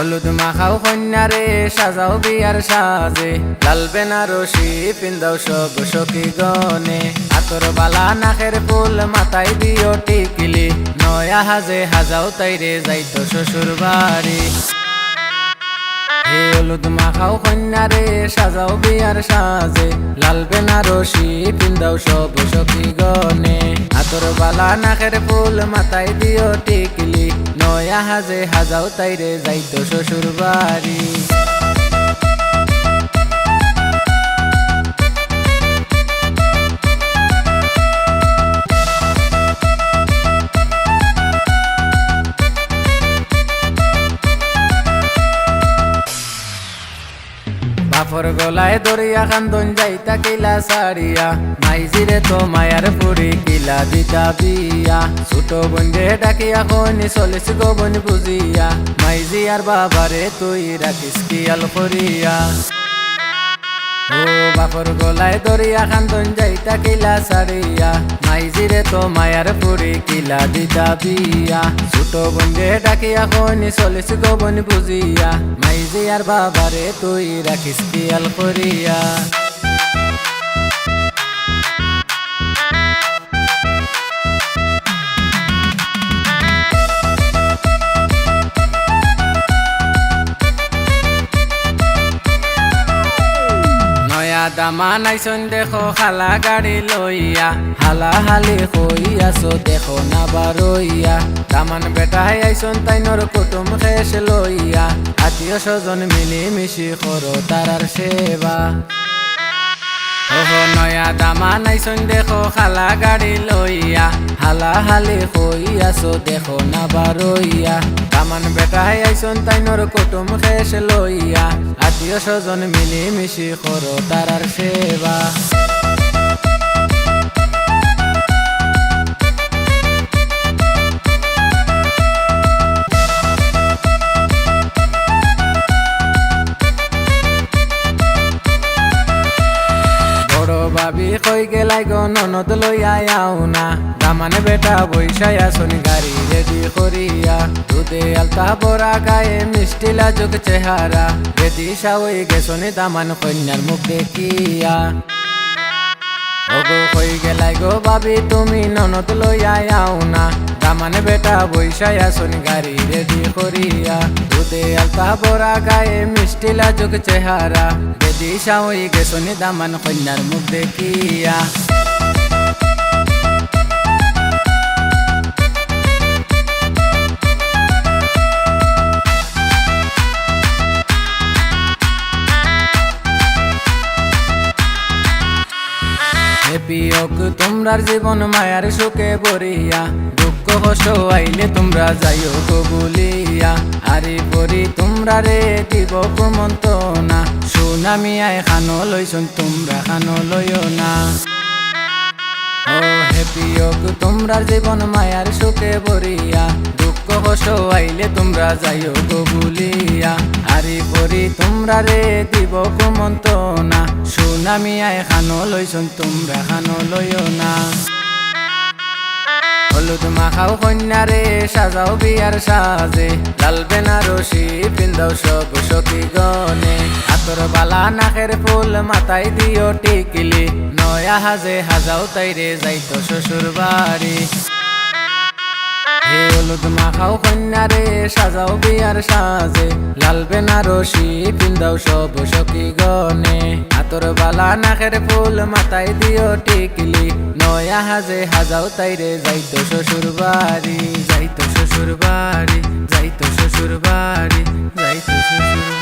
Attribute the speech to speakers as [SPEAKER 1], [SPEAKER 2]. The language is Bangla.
[SPEAKER 1] হলুদ মাখাও কন্যারে সাজাও বিয়ার সাজে, লাল বেনারসি পিন্দাও সব সখী গনে। আতর বালা নাকের ফুল মাথায় দিও টিকিলি, নয়া হাজে হাজাও তাইরে যাইতো শ্বশুর বাড়ি। হে হলুদ মাখাও কন্যারে সাজাও বিয়ার সাজে, লাল বেনারসি পিন্দাও সব সখী গনে। আতর বালা নাকের ফুল মাথায় দিও টিকিলি, নয়া হাজে হাজাও তাইরে যাইতো শ্বশুর বাড়ি। বাপর গলায় দরিয়া কান্দন যাইতা কিলা সারিয়া, মাইজিরে তো মায়ার পুরি কিলা দিতা বিয়া। ছোট বন্ধে ডাকিয়া কনি চলিস গোবন বুঝিয়া, মাইজি আর বাবারে তুই রাখিস কিয়াল করিয়া। ও বাপর গলায় দরিয়া কান্দন যাইতা কিলা সারিয়া, মাইজিরে তো মায়ার পুরি কিলা দিতা বিয়া। ছোট বন্ধে ডাকিয়া কনি চলিস গোবন বুঝিয়া, মাইজি আর বাবারে তুই রাখিস কিয়াল করিয়া। দামা নাইছন দেখো খালা গাড়ি লইয়া, হালা হালি কইয়াছো দেখো না বারইয়া। দামান বেটাই আইছন তাইনর কুটুম খেস লইয়া, আত্মীয় স্বজন মিলি মিশি করো তারার সেবা। ওহো নয়া দামা নাইছন দেখো খালা গাড়ি লইয়া, হালা হালি কইয়াছো দেখো না বারইয়া। দামান বেটাই আইছন তাইনর কুটুম খেস লইয়া, আত্মীয় স্বজন মিলি মিশি করো তারার সেবা। ভাবি কই গেলাই গো ননদ লইয়া আও না, দামানে বেটা বৈশাই আসন গাড়ি রেডি করিয়া। দুধে আলতা বড়া গায়ে মিষ্টি লাজুক চেহারা, রেডি সাওই গেছনি দামান কন্যার মুখ দেখিয়া। ওগো কই গেলাই গো ভাবি তুমি ননদ লইয়া আও না, দামানে বেটা বৈশাই আসন গাড়ি রেডি করিয়া। দুধে আলতা বড়া গায়ে মিষ্টি লাজুক চেহারা, রেডি সাওই গেছনি দামান কন্যার মুখ দেখিয়া। পিয়ক তোমরার জীবন মায়ার সুখে ভরিয়া, দুঃখ কষ্ট আইলে তোমরা যাইও কবুলিয়া। আরি পরি তোমরা রে দিব কুমন্তনা, সুনামি আয় খানো লইছন তোমরা খানো লইও না। ও হে পিয়ক তোমরার জীবন মায়ার সুখে ভরিয়া, দুঃখ কষ্ট আইলে তোমরা যাইও কবুলিয়া। আরি পরি তোমরা রে দিব কুমন্তনা, সুনামি আয় খানো লইছন তোমরা খানো লইও না। হলুদ মাখাও কন্যারে সাজাও বিয়ার সাজে, লাল বেনারসি পিন্দাও সব সখী গনে। আতর বালা নাকের ফুল মাথায় দিও টিকিলি, নয়া হাজে হাজাও তাইরে যাইতো শ্বশুর বাড়ি। হে হলুদ মাখাও কন্যারে সাজাও বিয়ার সাজে, লাল বেনারসি পিন্দাও সব সখী গনে। আতর বালা নাকের ফুল মাথায় দিও টিকিলি, নয়া হাজে হাজাও তাইরে যাইতো শ্বশুর বাড়ি, যাইতো শ্বশুর বাড়ি, যাইতো শ্বশুর বাড়ি, যাইতো শ্বশুর।